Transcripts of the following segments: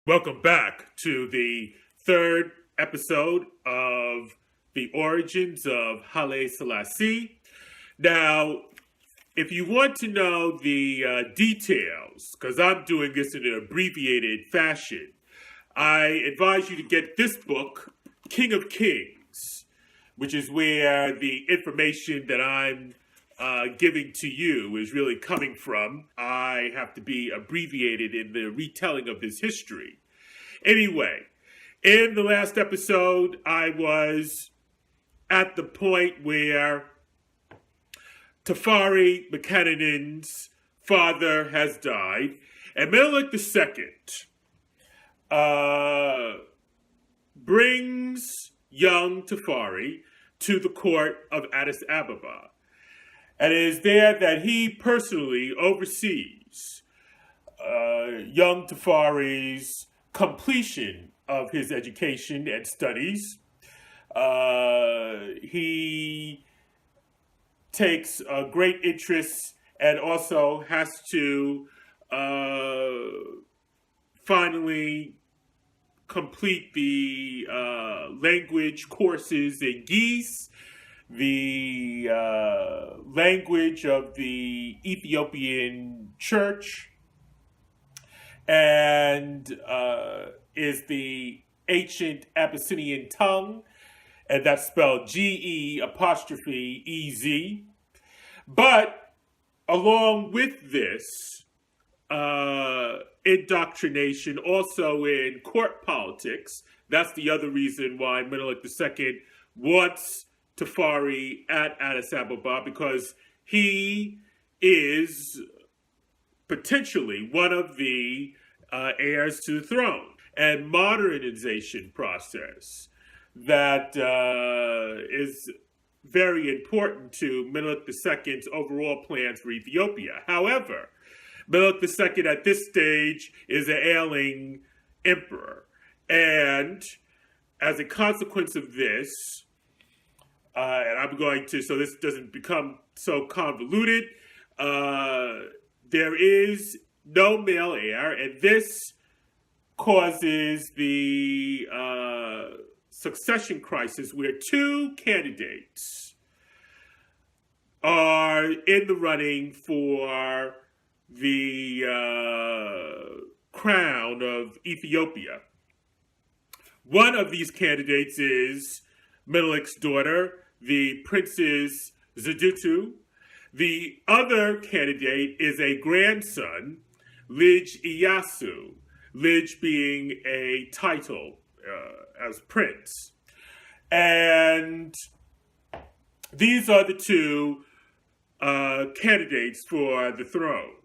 Welcome back to the third episode of the origins of Haile Selassie. Now, if you want to know the details, because I'm doing this in an abbreviated fashion, I advise you to get this book, King of Kings, which is where the information that I'm giving to you is really coming from. I have to be abbreviated in the retelling of this history. Anyway, in the last episode, I was at the point where Tafari Makanninen's father has died, and Menelik II brings young Tafari to the court of Addis Ababa. And it is there that he personally oversees young Tafari's completion of his education and studies. He takes a great interest and also has to finally complete the language courses in Ge'ez, the language of the Ethiopian church, and is the ancient Abyssinian tongue, and that's spelled G-E''EZ. But along with this indoctrination, also in court politics, that's the other reason why Menelik II wants Tafari at Addis Ababa, because he is potentially one of the heirs to the throne. And modernization process that is very important to Menelik II's overall plans for Ethiopia. However, Menelik II at this stage is an ailing emperor. And as a consequence of this, and I'm going to, so this doesn't become so convoluted, there is no male heir, and this causes the succession crisis where two candidates are in the running for the crown of Ethiopia. One of these candidates is Menelik's daughter, the Princess Zauditu. The other candidate is a grandson, Lij Iyasu, Lij being a title as prince. And these are the two candidates for the throne.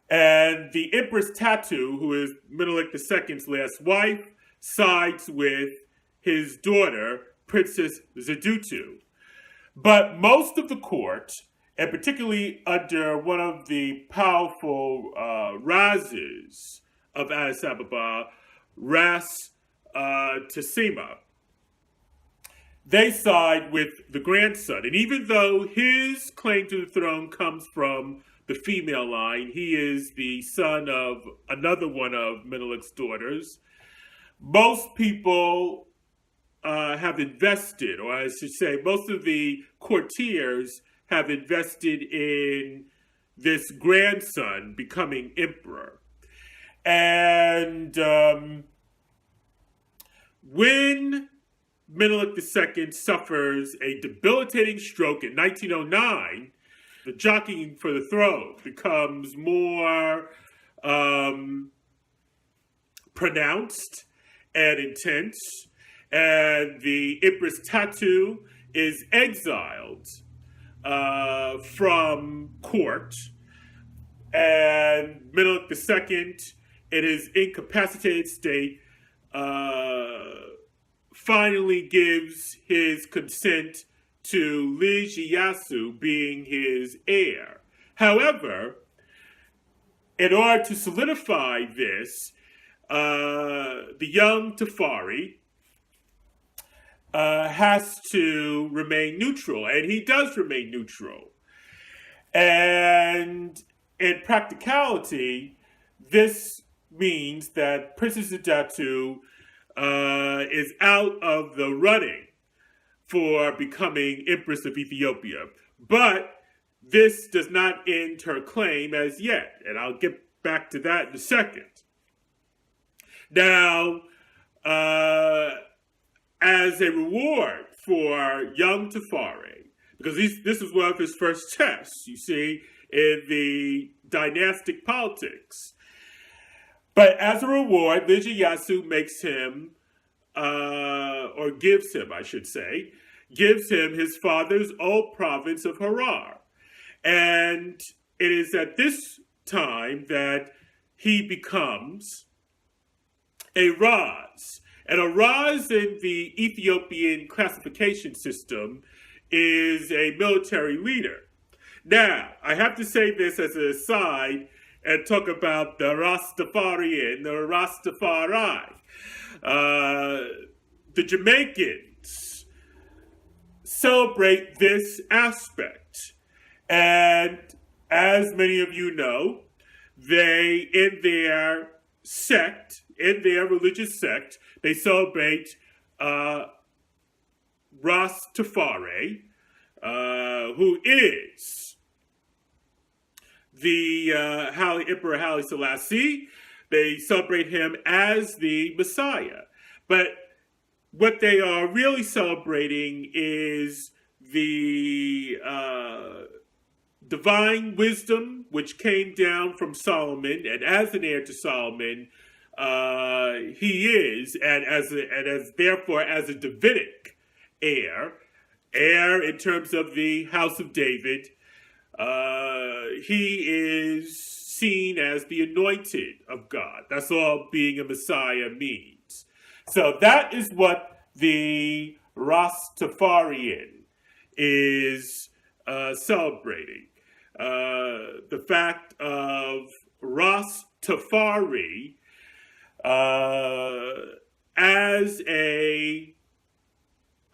And the Empress Tatu, who is Menelik II's last wife, sides with his daughter, Princess Zauditu. But most of the court, and particularly under one of the powerful Rases of Addis Ababa, Ras Tafari, they side with the grandson. And even though his claim to the throne comes from the female line, he is the son of another one of Menelik's daughters, most people have invested, or I should say, most of the courtiers have invested in this grandson becoming emperor. And when Menelik II suffers a debilitating stroke in 1909, the jockeying for the throne becomes more pronounced and intense, and the Empress Tatu is exiled from court, and Menelik II, in his incapacitated state, finally gives his consent to Lij Iyasu being his heir. However, in order to solidify this, the young Tafari has to remain neutral, and he does remain neutral. And in practicality, this means that Princess Zauditu is out of the running for becoming Empress of Ethiopia. But this does not end her claim as yet, and I'll get back to that in a second. Now, as a reward for young Tafari, because this is one of his first tests, you see, in the dynastic politics. But as a reward, Lij Iyasu makes him, or gives him, I should say, gives him his father's old province of Harar. And it is at this time that he becomes a Ras. And a Ras in the Ethiopian classification system is a military leader. Now, I have to say this as an aside and talk about the Ras Tafari and the Rastafari. The Jamaicans celebrate this aspect. And as many of you know, they, in their sect, in their religious sect, they celebrate Ras Tafari, who is the Emperor Haile Selassie. They celebrate him as the Messiah. But what they are really celebrating is the divine wisdom which came down from Solomon, and as an heir to Solomon, he is, and therefore as a Davidic heir in terms of the house of David, he is seen as the anointed of God. That's all being a Messiah means. So that is what the Rastafarian is celebrating. The fact of Ras Tafari as a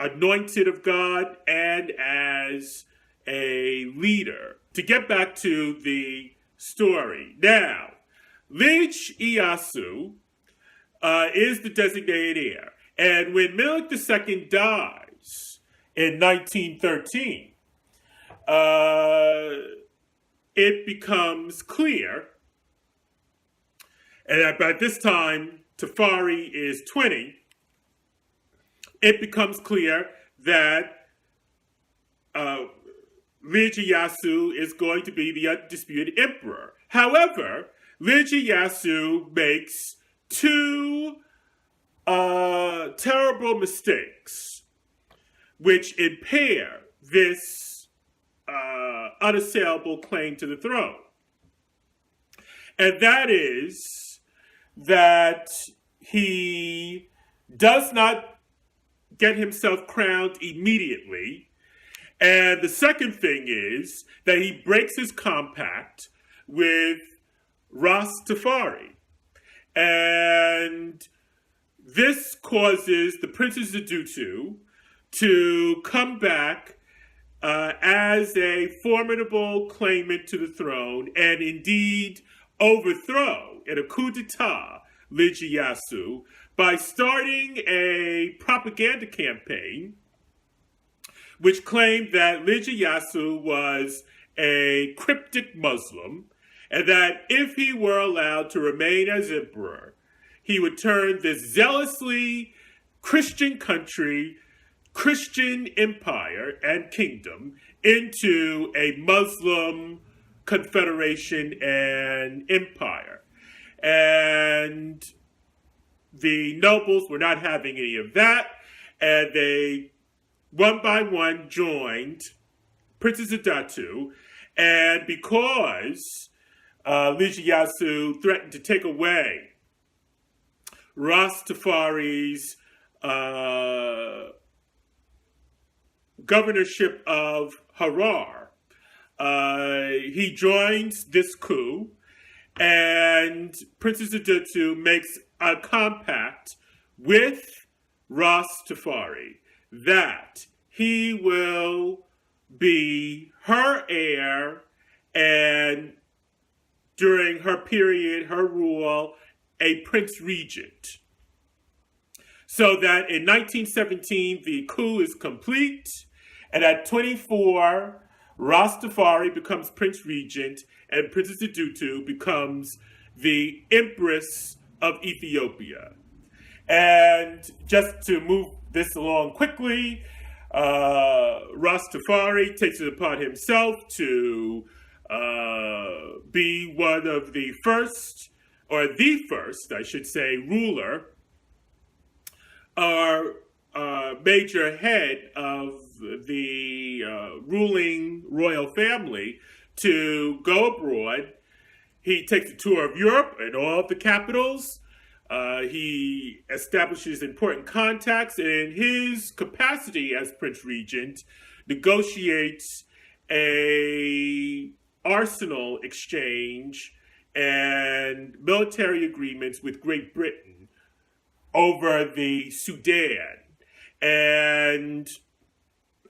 anointed of God and as a leader. To get back to the story. Now, Lij Iyasu is the designated heir. And when Menelik II dies in 1913, it becomes clear, and by this time Tafari is 20, it becomes clear that Lij Iyasu is going to be the undisputed emperor. However, Lij Iyasu makes two terrible mistakes which impair this unassailable claim to the throne. And that is that he does not get himself crowned immediately. And the second thing is that he breaks his compact with Ras Tafari. And this causes the Princess Zauditu to come back as a formidable claimant to the throne and indeed overthrow in a coup d'etat Lij Iyasu by starting a propaganda campaign which claimed that Lij Iyasu was a cryptic Muslim and that if he were allowed to remain as emperor, he would turn this zealously Christian country, Christian empire and kingdom into a Muslim confederation and empire. And the nobles were not having any of that, and they one by one joined Princess Zauditu, and because Lij Iyasu threatened to take away Ras Tafari's governorship of Harar, he joins this coup, and Princess Zauditu makes a compact with Ras Tafari that he will be her heir, and during her period, her rule, a prince regent. So that in 1917, the coup is complete, and at 24, Ras Tafari becomes prince regent, and Princess Zauditu becomes the Empress of Ethiopia. And just to move this along quickly, Ras Tafari takes it upon himself to be one of the first, or the first, I should say, ruler, or major head of the ruling royal family to go abroad. He takes a tour of Europe and all of the capitals. He establishes important contacts, and in his capacity as Prince Regent, negotiates a arsenal exchange and military agreements with Great Britain over the Sudan. And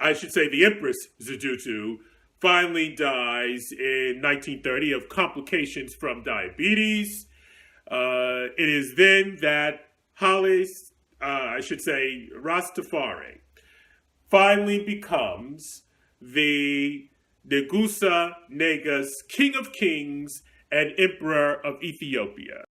I should say the Empress Zauditu finally dies in 1930 of complications from diabetes. It is then that Ras Tafari finally becomes the Negusa Negus, King of Kings and Emperor of Ethiopia.